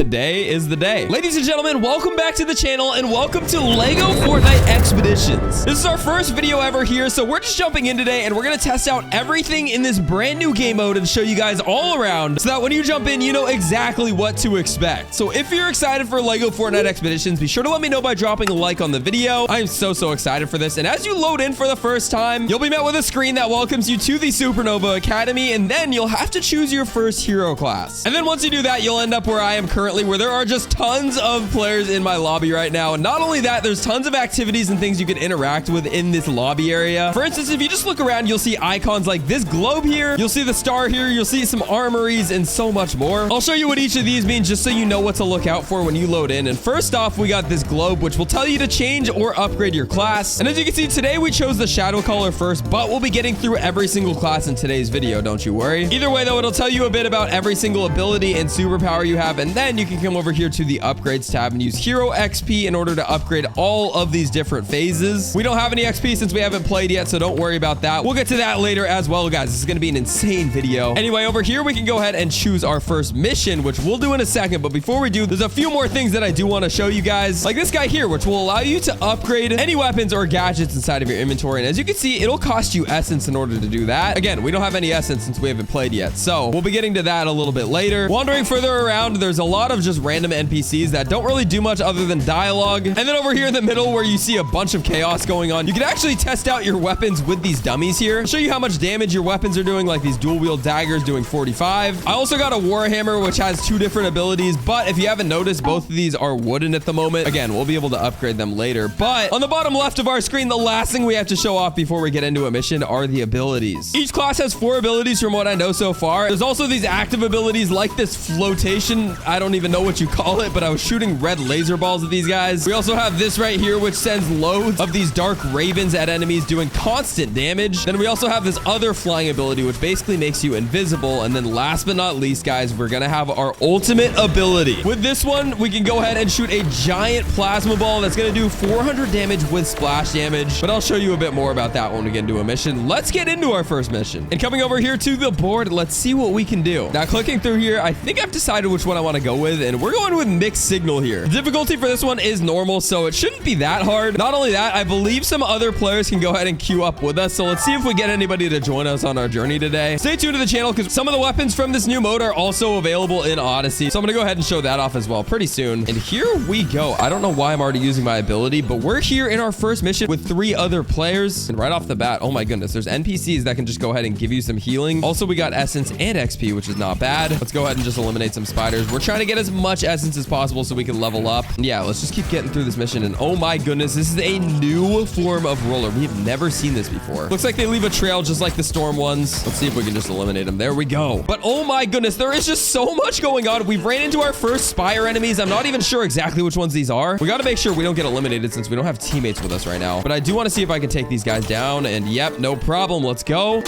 today is the day. Ladies and gentlemen, welcome back to the channel and welcome to Lego Fortnite Expeditions. This is our first video ever here, so we're just jumping in today and we're going to test out everything in this brand new game mode and show you guys all around so that when you jump in, you know exactly what to expect. So if you're excited for Lego Fortnite Expeditions, be sure to let me know by dropping a like on the video. I am so excited for this. And as you load in for the first time, you'll be met with a screen that welcomes you to the Supernova Academy, and then you'll have to choose your first hero class. And then once you do that, you'll end up where I am currently, where there are just tons of players in my lobby right now. And not only that, there's tons of activities and things you can interact with in this lobby area. For instance, if you just look around, you'll see icons like this globe here. You'll see the star here. You'll see some armories and so much more. I'll show you what each of these means just so you know what to look out for when you load in. And first off, we got this globe, which will tell you to change or upgrade your class. And as you can see, today we chose the shadow color first, but we'll be getting through every single class in today's video. Don't you worry. Either way, though, it'll tell you a bit about every single ability and superpower you have. And then you can come over here to the upgrades tab and use hero XP in order to upgrade all of these different phases. We don't have any XP since we haven't played yet, so don't worry about that. We'll get to that later as well, guys. This is going to be an insane video. Anyway, over here, we can go ahead and choose our first mission, which we'll do in a second. But before we do, there's a few more things that I do want to show you guys, like this guy here, which will allow you to upgrade any weapons or gadgets inside of your inventory. And as you can see, it'll cost you essence in order to do that. Again, we don't have any essence since we haven't played yet, so we'll be getting to that a little bit later. Wandering further around, there's a lot of just random NPCs that don't really do much other than dialogue. And then over here in the middle where you see a bunch of chaos going on, you can actually test out your weapons with these dummies here. I'll show you how much damage your weapons are doing, like these dual wield daggers doing 45. I also got a warhammer, which has two different abilities, but if you haven't noticed, both of these are wooden at the moment. Again, we'll be able to upgrade them later. But on the bottom left of our screen, the last thing we have to show off before we get into a mission are the abilities. Each class has 4 abilities from what I know so far. There's also these active abilities like this flotation. I don't even know what you call it, but I was shooting red laser balls at these guys. We also have this right here, which sends loads of these dark ravens at enemies doing constant damage. Then we also have this other flying ability, which basically makes you invisible. And then last but not least, guys, we're gonna have our ultimate ability. With this one, we can go ahead and shoot a giant plasma ball that's gonna do 400 damage with splash damage, but I'll show you a bit more about that when we get into a mission. Let's get into our first mission. And coming over here to the board, let's see what we can do. Now, clicking through here, I think I've decided which one I want to go with, and we're going with mixed signal here. The difficulty for this one is normal, so it shouldn't be that hard. Not only that, I believe some other players can go ahead and queue up with us, so let's see if we get anybody to join us on our journey today. Stay tuned to the channel because some of the weapons from this new mode are also available in Odyssey, so I'm gonna go ahead and show that off as well pretty soon. And here we go. I don't know why I'm already using my ability, but we're here in our first mission with 3 other players, and right off the bat, oh my goodness, there's NPCs that can just go ahead and give you some healing. Also, we got essence and XP, which is not bad. Let's go ahead and just eliminate some spiders. We're trying to get as much essence as possible so we can level up. And yeah, let's just keep getting through this mission. And oh my goodness, this is a new form of roller. We have never seen this before. Looks like they leave a trail just like the storm ones. Let's see if we can just eliminate them. There we go. But oh my goodness, there is just so much going on. We've ran into our first spire enemies. I'm not even sure exactly which ones these are. We got to make sure we don't get eliminated since we don't have teammates with us right now. But I do want to see if I can take these guys down. And yep, no problem. Let's go.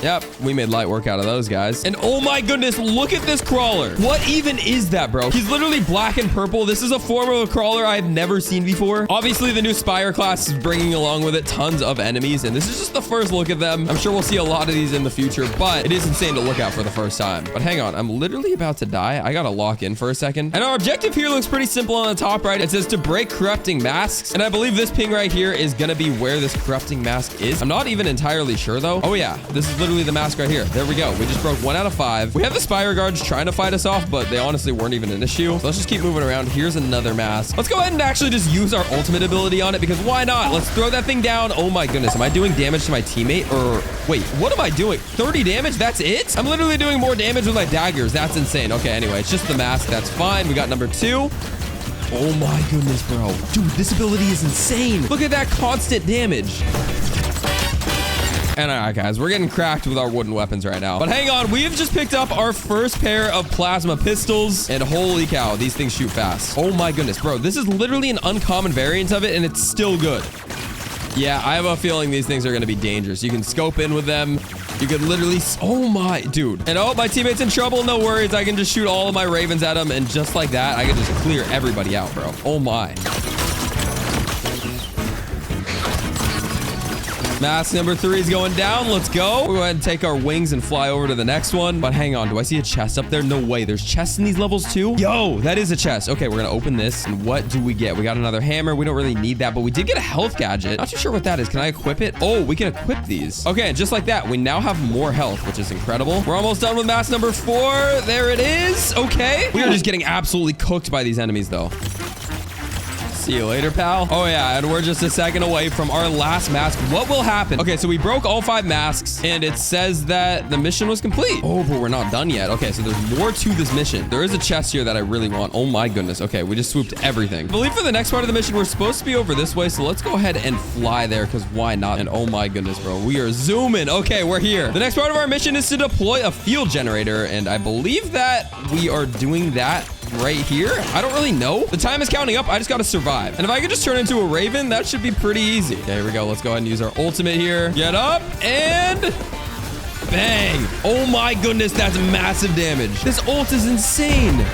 Yep, we made light work out of those guys. And oh my goodness, look at this crawler. What even is that, bro? He's literally black and purple. This is a form of a crawler I've never seen before. Obviously, the new Spire class is bringing along with it tons of enemies, and this is just the first look at them. I'm sure we'll see a lot of these in the future, but it is insane to look at for the first time. But hang on, I'm literally about to die. I gotta lock in for a second. And our objective here looks pretty simple on the top right. It says to break corrupting masks, and I believe this ping right here is gonna be where this corrupting mask is. I'm not even entirely sure, though. Oh yeah, this is literally the mask right here. There we go. We just broke 1 out of 5. We have the Spire guards trying to fight us off, but they honestly weren't even an issue. So let's just keep moving around. Here's another mask. Let's go ahead and actually just use our ultimate ability on it because why not? Let's throw that thing down. Oh my goodness. Am I doing damage to my teammate or wait, what am I doing? 30 damage? That's it? I'm literally doing more damage with my daggers. That's insane. Okay, anyway, it's just the mask. That's fine. We got number 2. Oh my goodness, bro. Dude, this ability is insane. Look at that constant damage. And all right, guys, we're getting cracked with our wooden weapons right now. But hang on, we have just picked up our first pair of plasma pistols. And holy cow, these things shoot fast. Oh my goodness, bro. This is literally an uncommon variant of it, and it's still good. Yeah, I have a feeling these things are going to be dangerous. You can scope in with them. You could literally... Oh my... Dude. And oh, my teammate's in trouble. No worries. I can just shoot all of my ravens at him. And just like that, I can just clear everybody out, bro. Oh my. Mask number 3 is going down. Let's go. We'll go ahead and take our wings and fly over to the next one. But hang on. Do I see a chest up there? No way. There's chests in these levels too? Yo, that is a chest. Okay, we're going to open this. And what do we get? We got another hammer. We don't really need that, but we did get a health gadget. Not too sure what that is. Can I equip it? Oh, we can equip these. Okay, and just like that, we now have more health, which is incredible. We're almost done with mask number 4. There it is. Okay. We are just getting absolutely cooked by these enemies though. See you later, pal. Oh, yeah, and we're just a second away from our last mask. What will happen? Okay, so we broke all 5 masks, and it says that the mission was complete. Oh, but we're not done yet. Okay, so there's more to this mission. There is a chest here that I really want. Oh, my goodness. Okay, we just swooped everything. I believe for the next part of the mission, we're supposed to be over this way, so let's go ahead and fly there, because why not? And oh, my goodness, bro. We are zooming. Okay, we're here. The next part of our mission is to deploy a field generator, and I believe that we are doing that right here. I don't really know. The time is counting up. I just got to survive. And if I could just turn into a raven, that should be pretty easy. Okay, here we go. Let's go ahead and use our ultimate here. Get up and bang. Oh my goodness, that's massive damage. This ult is insane.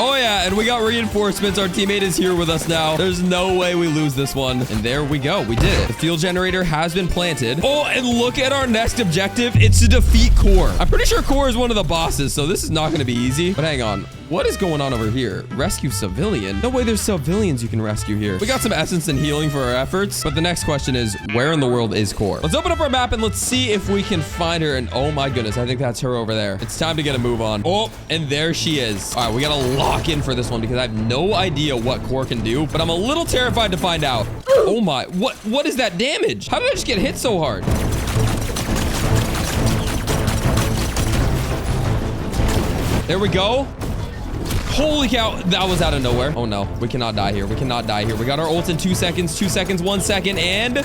Oh, yeah, and we got reinforcements. Our teammate is here with us now. There's no way we lose this one. And there we go. We did it. The field generator has been planted. Oh, and look at our next objective. It's to defeat Core. I'm pretty sure Core is one of the bosses, so this is not going to be easy. But hang on. What is going on over here? Rescue civilian? No way there's civilians you can rescue here. We got some essence and healing for our efforts. But the next question is, where in the world is Core? Let's open up our map and let's see if we can find her. And oh my goodness, I think that's her over there. It's time to get a move on. Oh, and there she is. All right, we got to lock in for this one because I have no idea what Core can do, but I'm a little terrified to find out. Oh my, what is that damage? How did I just get hit so hard? There we go. Holy cow, that was out of nowhere. Oh no, we cannot die here. We cannot die here. We got our ult in 2 seconds, 2 seconds, 1 second, and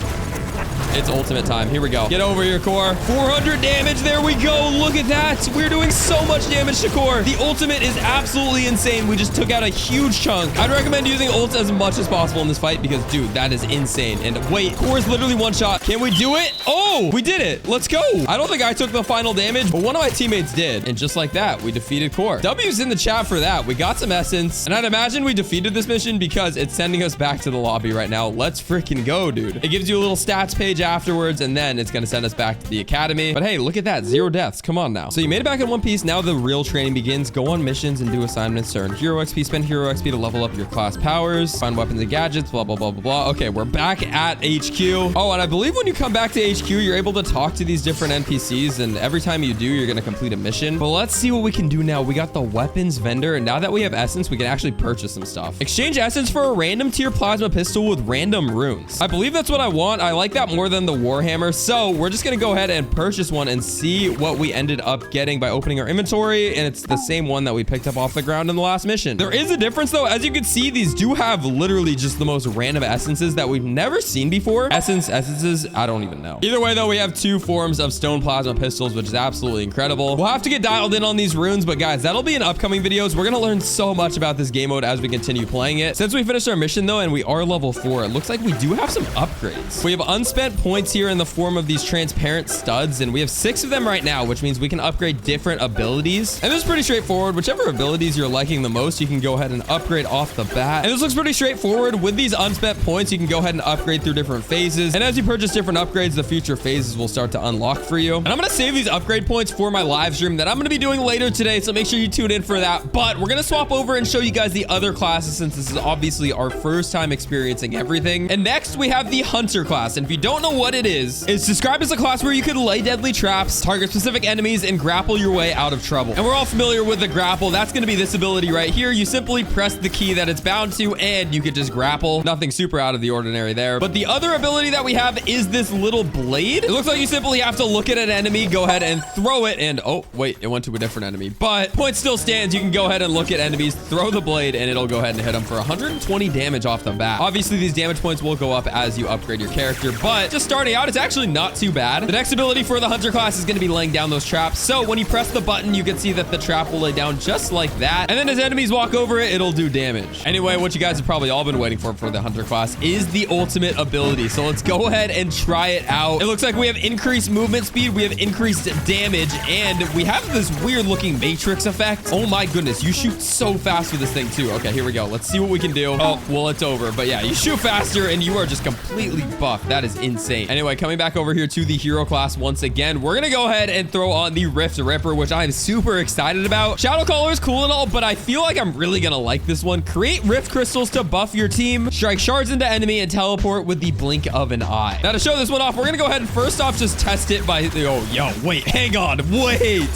it's ultimate time. Here we go. Get over here, Core. 400 damage. There we go. Look at that. We're doing so much damage to Core. The ultimate is absolutely insane. We just took out a huge chunk. I'd recommend using ults as much as possible in this fight because, dude, that is insane. And wait, Core is literally one shot. Can we do it? Oh, we did it. Let's go. I don't think I took the final damage, but one of my teammates did. And just like that, we defeated Core. W's in the chat for that. We got some essence. And I'd imagine we defeated this mission because it's sending us back to the lobby right now. Let's freaking go, dude. It gives you a little stats page afterwards, and then it's going to send us back to the academy. But hey, look at that. 0 deaths. Come on now. So you made it back in one piece. Now the real training begins. Go on missions and do assignments. Earn hero XP. Spend hero XP to level up your class powers. Find weapons and gadgets. Blah, blah, blah, blah, blah. Okay, we're back at HQ. Oh, and I believe when you come back to HQ, you're able to talk to these different NPCs, and every time you do, you're going to complete a mission. But let's see what we can do now. We got the weapons vendor, and now that we have essence, we can actually purchase some stuff. Exchange essence for a random tier plasma pistol with random runes. I believe that's what I want. I like that more than the Warhammer, so we're just going to go ahead and purchase one and see what we ended up getting by opening our inventory, and it's the same one that we picked up off the ground in the last mission. There is a difference, though. As you can see, these do have literally just the most random essences that we've never seen before. Essences, I don't even know. Either way, though, we have 2 forms of stone plasma pistols, which is absolutely incredible. We'll have to get dialed in on these runes, but guys, that'll be in upcoming videos. We're going to learn so much about this game mode as we continue playing it. Since we finished our mission, though, and we are level 4, it looks like we do have some upgrades. We have unspent points here in the form of these transparent studs, and we have 6 of them right now, which means we can upgrade different abilities. And this is pretty straightforward. Whichever abilities you're liking the most, you can go ahead and upgrade off the bat. And this looks pretty straightforward. With these unspent points, you can go ahead and upgrade through different phases. And as you purchase different upgrades, the future phases will start to unlock for you. And I'm going to save these upgrade points for my live stream that I'm going to be doing later today, so make sure you tune in for that. But we're going to swap over and show you guys the other classes since this is obviously our first time experiencing everything. And next, we have the Hunter class. And if you don't know what it is, it's described as a class where you can lay deadly traps, target specific enemies, and grapple your way out of trouble. And we're all familiar with the grapple. That's going to be this ability right here. You simply press the key that it's bound to, and you could just grapple. Nothing super out of the ordinary there. But the other ability that we have is this little blade. It looks like you simply have to look at an enemy, go ahead and throw it, and oh, wait, it went to a different enemy. But point still stands. You can go ahead and look at enemies, throw the blade, and it'll go ahead and hit them for 120 damage off the bat. Obviously, these damage points will go up as you upgrade your character, but but just starting out, it's actually not too bad. The next ability for the hunter class is going to be laying down those traps. So when you press the button, you can see that the trap will lay down just like that. And then as enemies walk over it, it'll do damage. Anyway, what you guys have probably all been waiting for the hunter class is the ultimate ability. So let's go ahead and try it out. It looks like we have increased movement speed, we have increased damage, and we have this weird looking matrix effect. Oh my goodness, you shoot so fast with this thing too. Okay, here we go. Let's see what we can do. Oh, well, it's over. But yeah, you shoot faster and you are just completely buffed. That is insane. Anyway, coming back over here to the hero class once again, we're gonna go ahead and throw on the Rift Ripper, which I'm super excited about. Shadow Color is cool and all, but I feel like I'm really gonna like this one. Create Rift Crystals to buff your team. Strike shards into enemy and teleport with the blink of an eye. Now to show this one off, we're gonna go ahead and first off just test it by, oh, yo, wait, hang on, wait.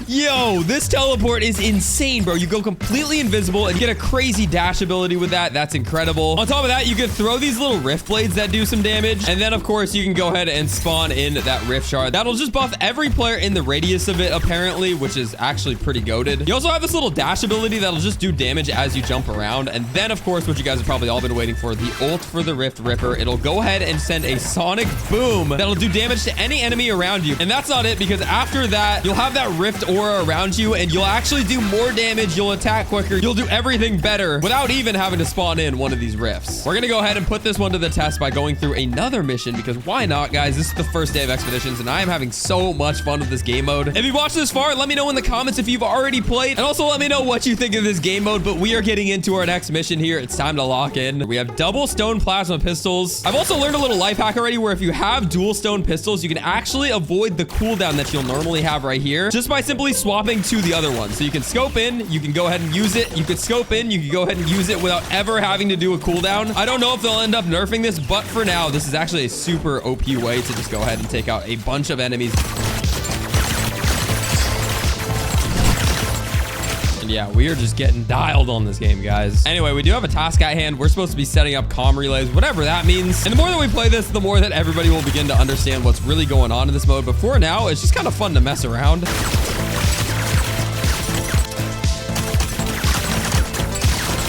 Yo, this teleport is insane, bro. You go completely invisible and get a crazy dash ability with that. That's incredible. On top of that, you can throw these little rift blades that do some damage. And then, of course, you can go ahead and spawn in that rift shard. That'll just buff every player in the radius of it, apparently, which is actually pretty goated. You also have this little dash ability that'll just do damage as you jump around. And then, of course, what you guys have probably all been waiting for, the ult for the Rift Ripper. It'll go ahead and send a sonic boom that'll do damage to any enemy around you. And that's not it, because after that, you'll have that rift aura around you and you'll actually do more damage. You'll attack quicker. You'll do everything better without even having to spawn in one of these rifts. We're gonna go ahead and put this one to the test by going through another mission, because why not, guys? This is the first day of Expeditions and I am having so much fun with this game mode. If you've watched this far, let me know in the comments if you've already played, and also let me know what you think of this game mode. But we are getting into our next mission here. It's time to lock in. We have double stone plasma pistols. I've also learned a little life hack already, where if you have dual stone pistols, you can actually avoid the cooldown that you'll normally have right here just by simply swapping to the other one. So you can scope in, you can go ahead and use it. You could scope in, you can go ahead and use it without ever having to do a cooldown. I don't know if they'll end up nerfing this, but for now, this is actually a super OP way to just go ahead and take out a bunch of enemies. And yeah, we are just getting dialed on this game, guys. Anyway, we do have a task at hand. We're supposed to be setting up comm relays, whatever that means. And the more that we play this, the more that everybody will begin to understand what's really going on in this mode. But for now, it's just kind of fun to mess around.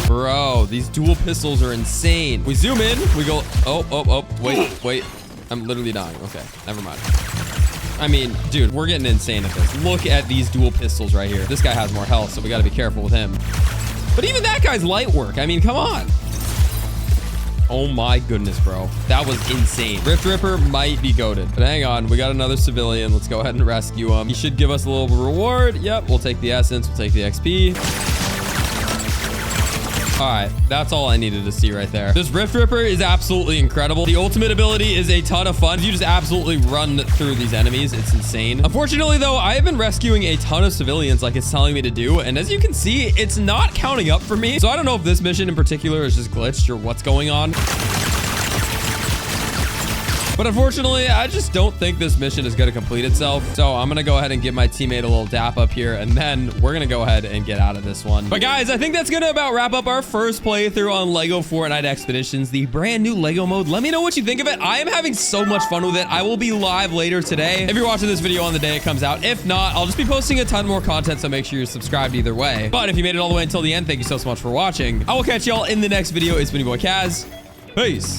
Bro, these dual pistols are insane. We zoom in, we go, oh, wait. I'm literally dying. Okay, never mind. I mean, dude, we're getting insane at this. Look at these dual pistols right here. This guy has more health, so we got to be careful with him. But even that guy's light work. I mean, come on. Oh my goodness, bro. That was insane. Rift Ripper might be goated. But hang on, we got another civilian. Let's go ahead and rescue him. He should give us a little reward. Yep, we'll take the essence. We'll take the XP. All right, that's all I needed to see right there. This Rift Ripper is absolutely incredible. The ultimate ability is a ton of fun. You just absolutely run through these enemies. It's insane. Unfortunately, though, I have been rescuing a ton of civilians like it's telling me to do. And as you can see, it's not counting up for me. So I don't know if this mission in particular is just glitched or what's going on. But unfortunately, I just don't think this mission is going to complete itself. So I'm going to go ahead and give my teammate a little dap up here. And then we're going to go ahead and get out of this one. But guys, I think that's going to about wrap up our first playthrough on LEGO Fortnite Expeditions, the brand new LEGO mode. Let me know what you think of it. I am having so much fun with it. I will be live later today if you're watching this video on the day it comes out. If not, I'll just be posting a ton more content. So make sure you're subscribed either way. But if you made it all the way until the end, thank you so much for watching. I will catch y'all in the next video. It's been your boy Kaz. Peace.